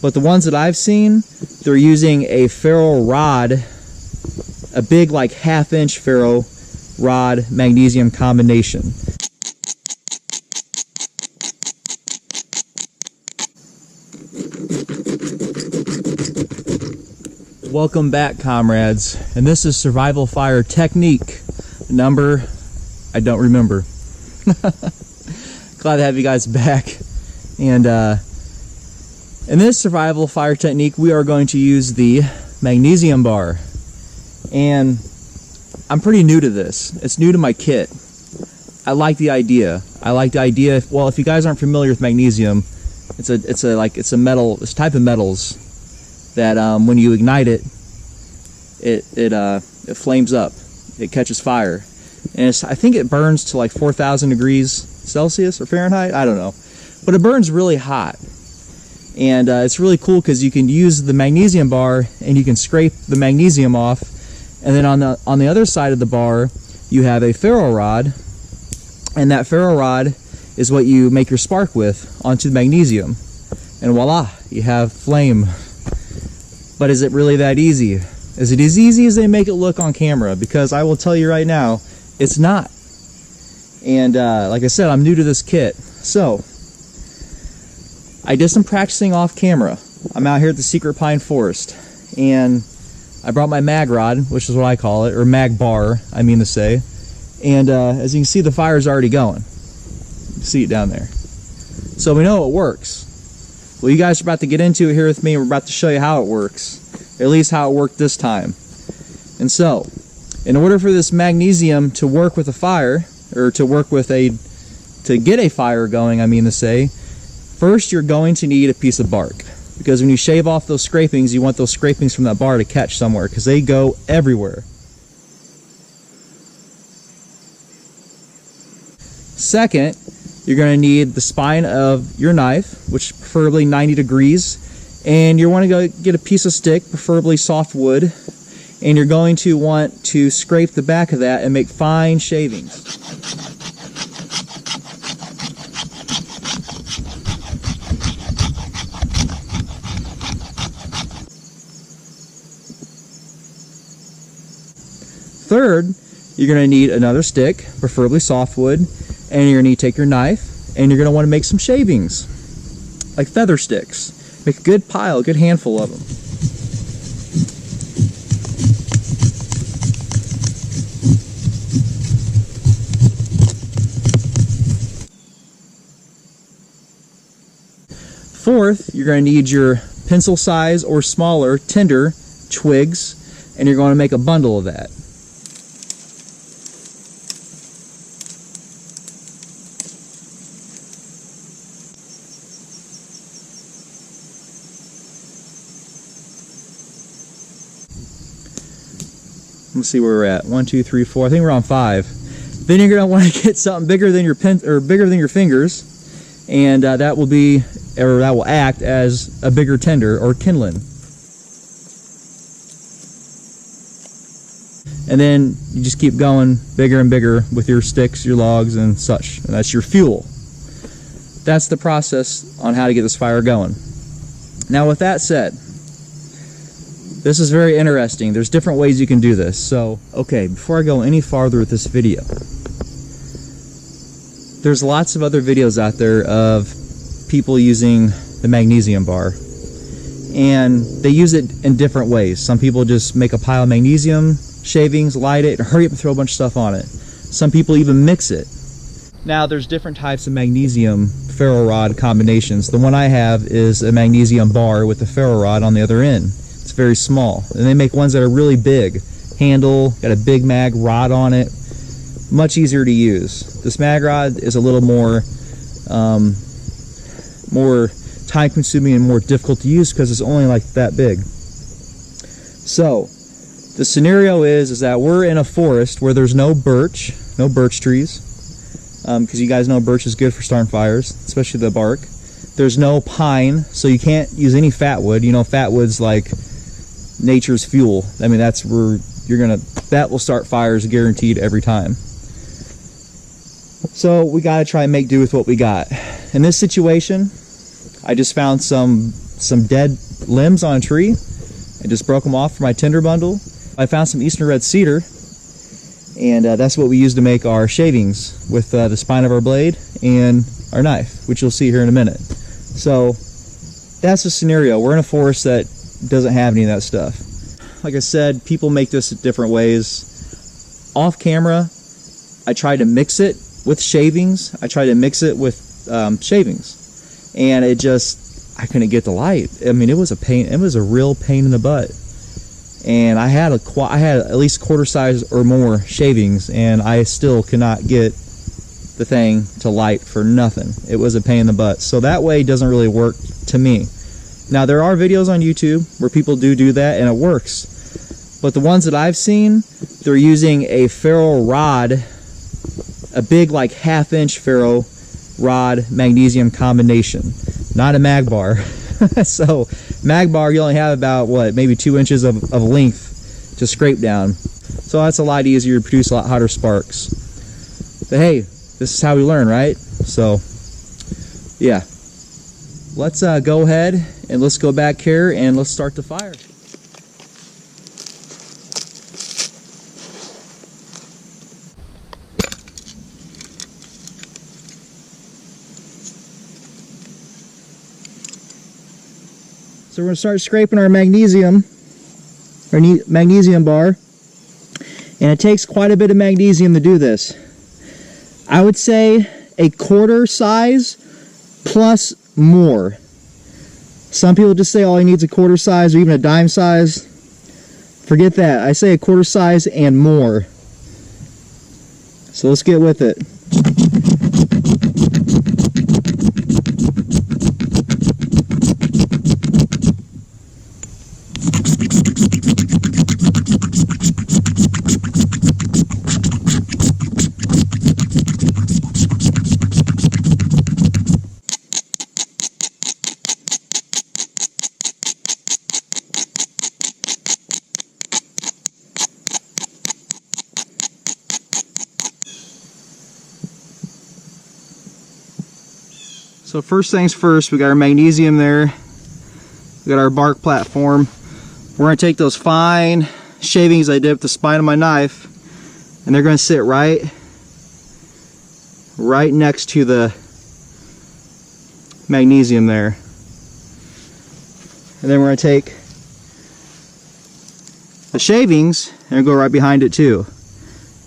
but the ones that I've seen, they're using a ferro rod, a big like 1/2 inch ferro rod magnesium combination. Welcome back, comrades, and this is survival fire technique number, I don't remember. Glad to have you guys back. And in this survival fire technique, we are going to use the magnesium bar. And I'm pretty new to this. It's new to my kit. I like the idea. Well, if you guys aren't familiar with magnesium, it's a metal. It's a type of metals that when you ignite it, it flames up. It catches fire, and I think it burns to like 4,000 degrees Celsius or Fahrenheit. I don't know, but it burns really hot, and it's really cool because you can use the magnesium bar and you can scrape the magnesium off, and then on the other side of the bar you have a ferro rod, and that ferro rod is what you make your spark with onto the magnesium, and voila, you have flame. But is it really that easy? Is it as easy as they make it look on camera? Because I will tell you right now, it's not. And like I said, I'm new to this kit. So, I did some practicing off camera. I'm out here at the Secret Pine Forest, and I brought my mag rod, which is what I call it, or mag bar, I mean to say. And as you can see, the fire's already going. You see it down there. So we know it works. Well, you guys are about to get into it here with me, and we're about to show you how it works, at least how it worked this time. And so, in order for this magnesium to work with a fire, or to get a fire going, I mean to say, first you're going to need a piece of bark, because when you shave off those scrapings, you want those scrapings from that bar to catch somewhere, because they go everywhere. Second, you're going to need the spine of your knife, which preferably 90 degrees, and you want to go get a piece of stick, preferably softwood, and you're going to want to scrape the back of that and make fine shavings. Third, you're going to need another stick, preferably softwood, and you're going to need to take your knife, and you're going to want to make some shavings, like feather sticks. Make a good pile, a good handful of them. Fourth, you're going to need your pencil size or smaller tinder twigs, and you're going to make a bundle of that. Let's see where we're at. 1, 2, 3, 4. I think we're on 5. Then you're going to want to get something bigger than your bigger than your fingers, and that will act as a bigger tinder or kindling. And then you just keep going bigger and bigger with your sticks, your logs, and such. And that's your fuel. That's the process on how to get this fire going. Now, with that said, this is very interesting. There's different ways you can do this. So, okay, before I go any farther with this video, there's lots of other videos out there of people using the magnesium bar, and they use it in different ways. Some people just make a pile of magnesium shavings, light it, and hurry up and throw a bunch of stuff on it. Some people even mix it. Now, there's different types of magnesium ferro rod combinations. The one I have is a magnesium bar with the ferro rod on the other end. It's very small, and they make ones that are really big. Handle, got a big mag rod on it, much easier to use. This mag rod is a little more time consuming and more difficult to use because it's only like that big. So the scenario is that we're in a forest where there's no birch trees, because you guys know birch is good for starting fires, especially the bark. There's no pine, so you can't use any fat wood. You know, fat wood's like nature's fuel. I mean, that's where that will start fires guaranteed every time. So we gotta try and make do with what we got. In this situation, I just found some some dead limbs on a tree and just broke them off for my tinder bundle. I found some eastern red cedar, and that's what we use to make our shavings with the spine of our blade and our knife, which you'll see here in a minute. So that's the scenario. We're in a forest that doesn't have any of that stuff. Like I said, people make this different ways. Off camera, I tried to mix it with shavings. I tried to mix it with shavings, and it just, I couldn't get the light. I mean, it was a pain. It was a real pain in the butt. And I had at least quarter size or more shavings, and I still could not get the thing to light for nothing. It was a pain in the butt. So that way doesn't really work to me. Now, there are videos on YouTube where people do that, and it works. But the ones that I've seen, they're using a ferro rod, a big like 1/2-inch ferro rod magnesium combination, not a mag bar. So mag bar, you only have about, what, maybe 2 inches of length to scrape down. So that's a lot easier to produce a lot hotter sparks. But hey, this is how we learn, right? So yeah, let's go ahead and let's go back here and let's start the fire. So we're going to start scraping our magnesium bar, and it takes quite a bit of magnesium to do this. I would say a quarter size plus more. Some people just say all he needs is a quarter size or even a dime size. Forget that. I say a quarter size and more. So let's get with it. So first things first, we got our magnesium there. We got our bark platform. We're going to take those fine shavings I did with the spine of my knife, and they're going to sit right next to the magnesium there. And then we're going to take the shavings and go right behind it too,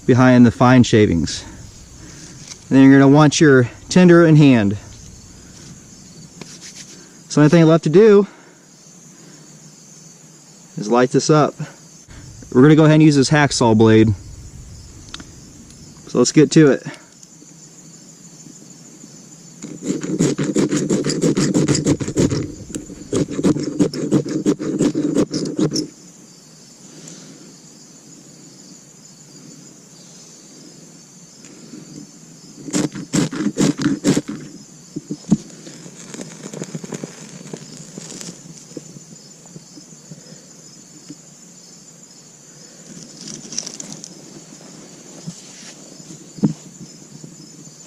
behind the fine shavings. And then you're going to want your tinder in hand. So the only thing left to do is light this up. We're going to go ahead and use this hacksaw blade. So let's get to it.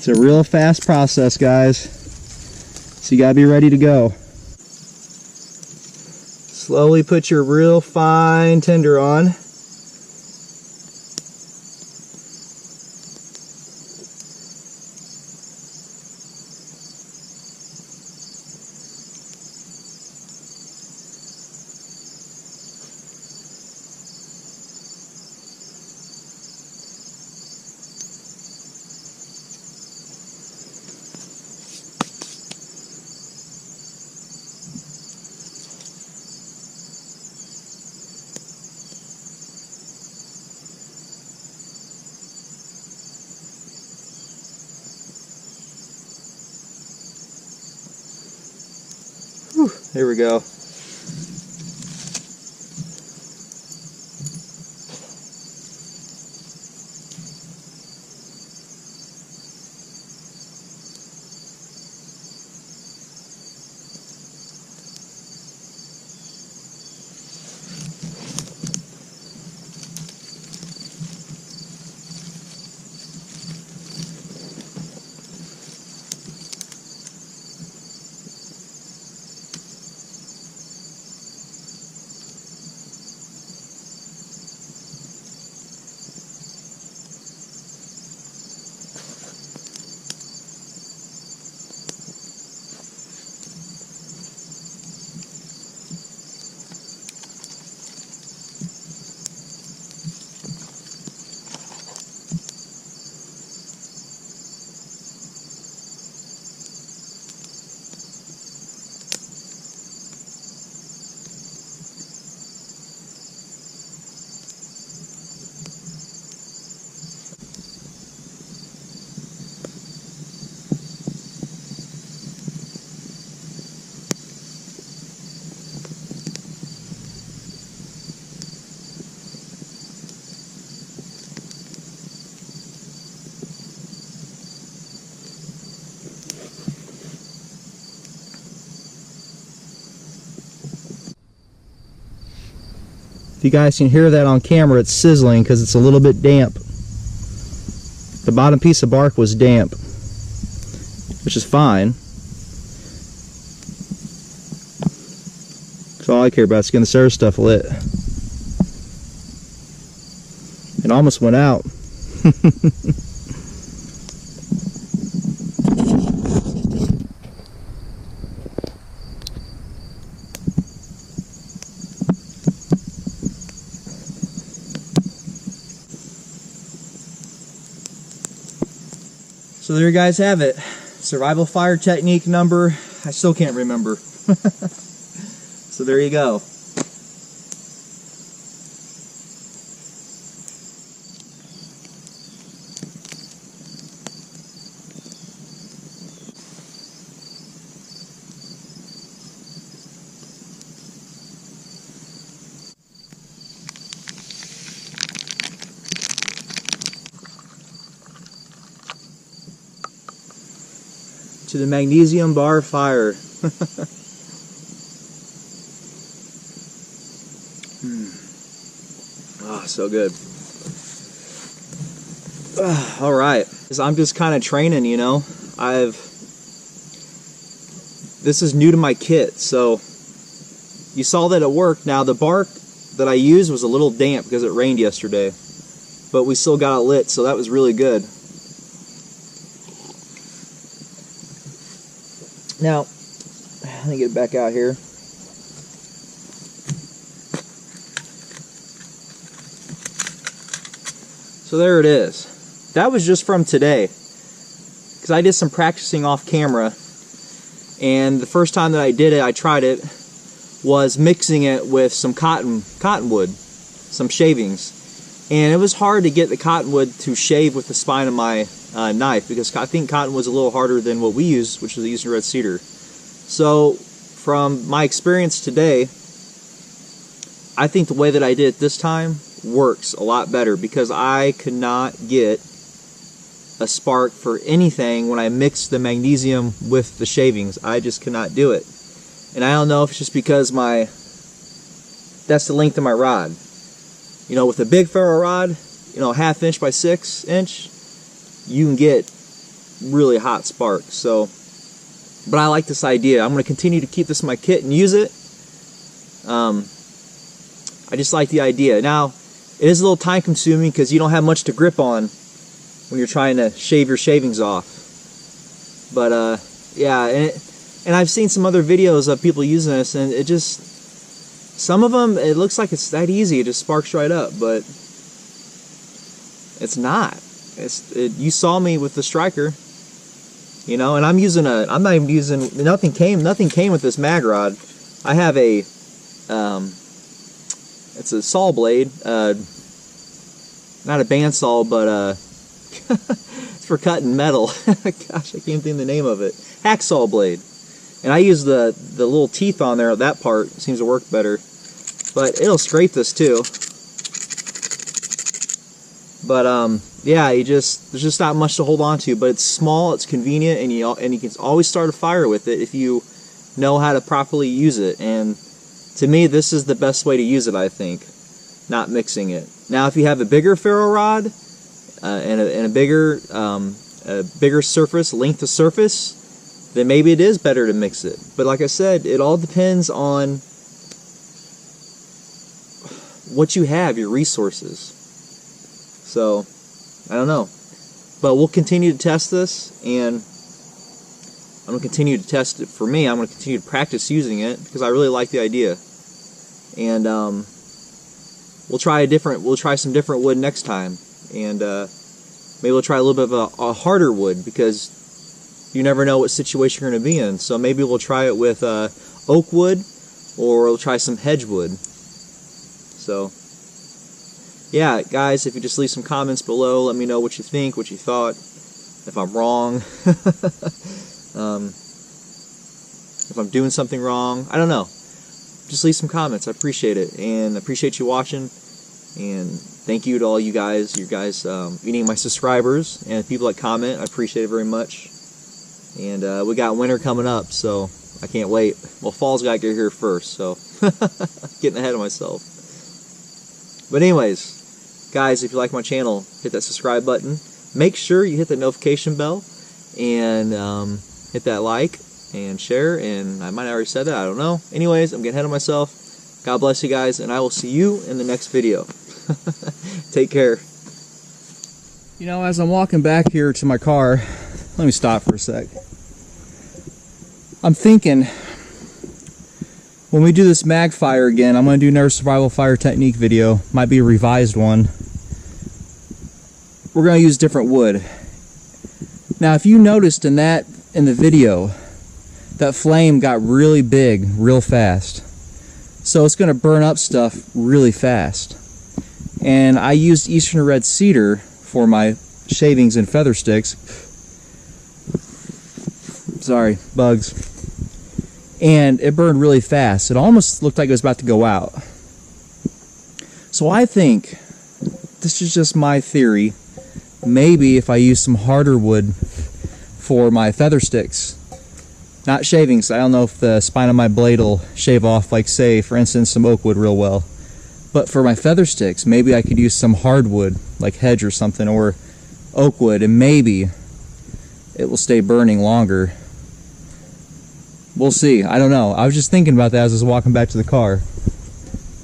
It's a real fast process, guys, so you gotta be ready to go. Slowly put your real fine tinder on. Whew, there we go. you guys can hear that on camera, it's sizzling because it's a little bit damp. The bottom piece of bark was damp, which is fine. So all I care about is getting the surface stuff lit. It almost went out. So there you guys have it. Survival fire technique number, I still can't remember. So there you go. To the magnesium bar fire. Oh, so good. All right, I'm just kind of training, you know. This is new to my kit, so you saw that it worked. Now the bark that I used was a little damp because it rained yesterday, but we still got it lit, so that was really good. Now, let me get it back out here. So there it is. That was just from today, because I did some practicing off camera, and the first time that I did it, I tried it, was mixing it with some cottonwood, some shavings, and it was hard to get the cottonwood to shave with the spine of my knife, because I think cottonwood's a little harder than what we use, which is using red cedar. So from my experience today, I think the way that I did it this time works a lot better, because I could not get a spark for anything when I mixed the magnesium with the shavings. I just could not do it. And I don't know if it's just because that's the length of my rod. You know, with a big ferro rod, you know, 1/2 inch by 6 inch, you can get really hot sparks. So, but I like this idea. I'm going to continue to keep this in my kit and use it. I just like the idea. Now, it is a little time consuming because you don't have much to grip on when you're trying to shave your shavings off. But yeah, and I've seen some other videos of people using this, and it just, some of them, it looks like it's that easy. It just sparks right up, but it's not. You saw me with the striker, you know, and I'm not even using, nothing came with this mag rod. I have a, it's a saw blade, not a bandsaw, but it's for cutting metal. Gosh, I can't think of the name of it. Hacksaw blade. And I use the little teeth on there. That part seems to work better, but it'll scrape this too. But yeah, there's just not much to hold on to. But it's small, it's convenient, and you can always start a fire with it if you know how to properly use it. And to me, this is the best way to use it, I think, not mixing it. Now, if you have a bigger ferro rod and a bigger surface, length of surface, then maybe it is better to mix it. But like I said, it all depends on what you have, your resources. So, I don't know. But we'll continue to test this, and I'm going to continue to test it for me. I'm going to continue to practice using it because I really like the idea. And we'll try some different wood next time. And maybe we'll try a little bit of a harder wood, because you never know what situation you're going to be in. So maybe we'll try it with oak wood, or we'll try some hedge wood. So, yeah, guys, if you just leave some comments below, let me know what you think, what you thought, if I'm wrong, if I'm doing something wrong. I don't know. Just leave some comments. I appreciate it, and I appreciate you watching. And thank you to all you guys, meaning my subscribers and people that comment. I appreciate it very much. And we got winter coming up, so I can't wait. Well, fall's got to get here first, so getting ahead of myself. But anyways, guys, if you like my channel, hit that subscribe button. Make sure you hit the notification bell and hit that like and share. And I might have already said that, I don't know. Anyways, I'm getting ahead of myself. God bless you guys, and I will see you in the next video. Take care. You know, as I'm walking back here to my car, let me stop for a sec. I'm thinking, when we do this mag fire again, I'm going to do another survival fire technique video. Might be a revised one. We're going to use different wood. Now, if you noticed in the video, that flame got really big real fast. So it's going to burn up stuff really fast. And I used Eastern Red Cedar for my shavings and feather sticks. Sorry, bugs. And it burned really fast. It almost looked like it was about to go out. So I think, this is just my theory, maybe if I use some harder wood for my feather sticks, not shavings, I don't know if the spine of my blade will shave off, like say, for instance, some oak wood real well. But for my feather sticks, maybe I could use some hardwood, like hedge or something, or oak wood, and maybe it will stay burning longer. We'll see. I don't know. I was just thinking about that as I was walking back to the car.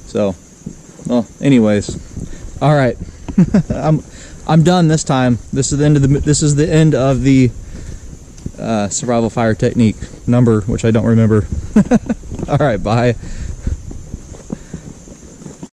So, well, anyways, all right. I'm done this time. This is the end of the survival fire technique number, which I don't remember. All right, bye.